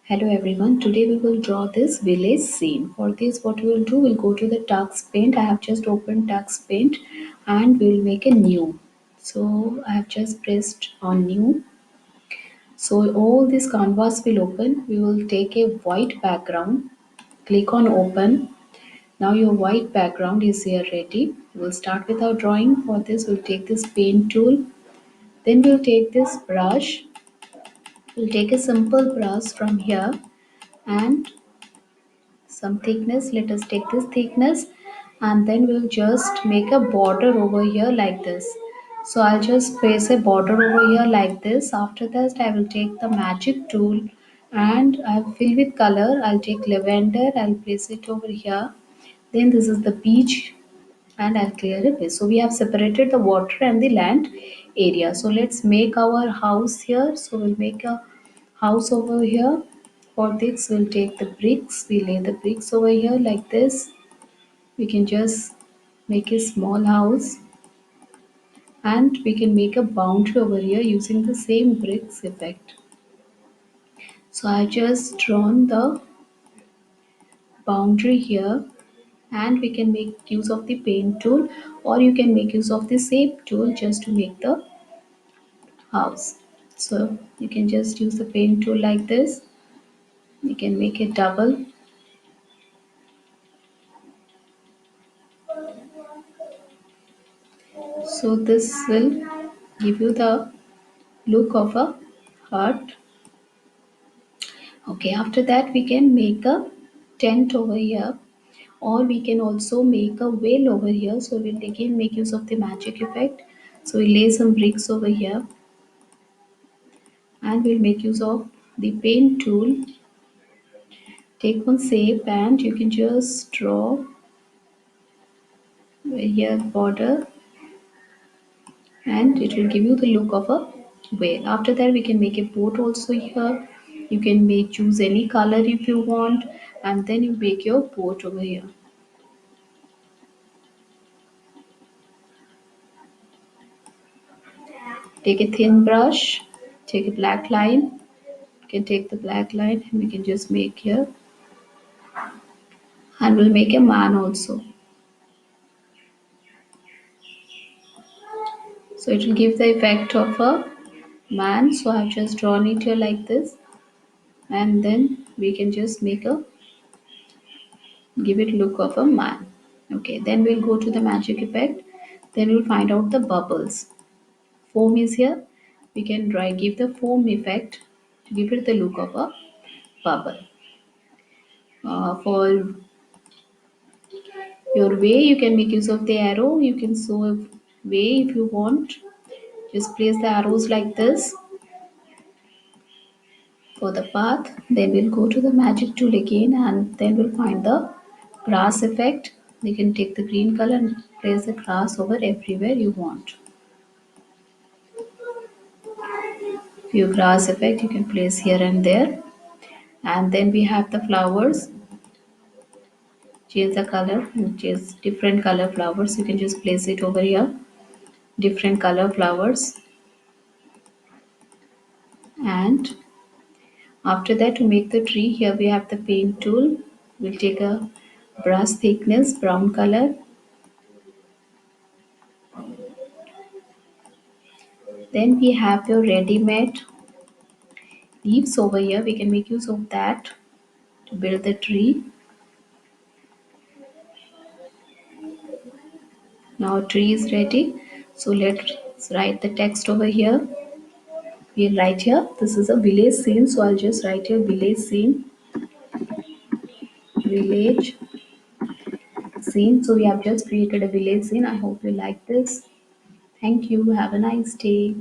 Hello everyone, today we will draw this village scene. For this what we will do, we'll go to the Tux Paint. I have just opened Tux Paint and we'll make a new. So I have just pressed on new. So all this canvas will open. We will take a white background, click on open. Now your white background is here ready. We'll start with our drawing. For this we'll take this paint tool. Then we'll take this brush. We'll take a simple brush from here and some thickness. Let us take this thickness and then we'll just make a border over here like this. So I'll just place a border over here like this. After that I will take the magic tool and I'll fill with color. I'll take lavender, I'll place it over here. Then this is the beach and I'll clear it. So we have separated the water and the land area. So let's make our house here. So we'll make a house over here. For this we'll take the bricks, we lay the bricks over here like this. We can just make a small house and we can make a boundary over here using the same bricks effect. So I just drawn the boundary here and we can make use of the paint tool or you can make use of the shape tool just to make the house. So you can just use the paint tool like this. You can make it double. So this will give you the look of a hut. Okay, after that we can make a tent over here or we can also make a well over here. So we'll again make use of the magic effect. So we lay some bricks over here and we'll make use of the paint tool. Take one shape and you can just draw here border and it will give you the look of a whale. After that we can make a boat also here. You can make choose any color if you want and then you make your boat over here. Take a thin brush, take a black line. You can take the black line and we can just make here and we'll make a man also. So it will give the effect of a man. So I've just drawn it here like this and then we can just make a give it look of a man. Okay, then we'll go to the magic effect. Then we'll find out the bubbles. Foam is here. We can give the foam effect to give it the look of a bubble. For your way, you can make use of the arrow. You can sew a way if you want. Just place the arrows like this for the path. Then we'll go to the magic tool again and then we'll find the grass effect. You can take the green color and place the grass over everywhere you want. Few grass effect you can place here and there. And then we have the flowers. Change the color and change different color flowers. You can just place it over here. Different color flowers. And after that to make the tree, here we have the paint tool. We'll take a brush thickness, brown color. Then we have your ready-made leaves over here. We can make use of that to build the tree. Now tree is ready. So let's write the text over here. We'll write here. This is a village scene. So I'll just write here village scene. Village scene. So we have just created a village scene. I hope you like this. Thank you. Have a nice day.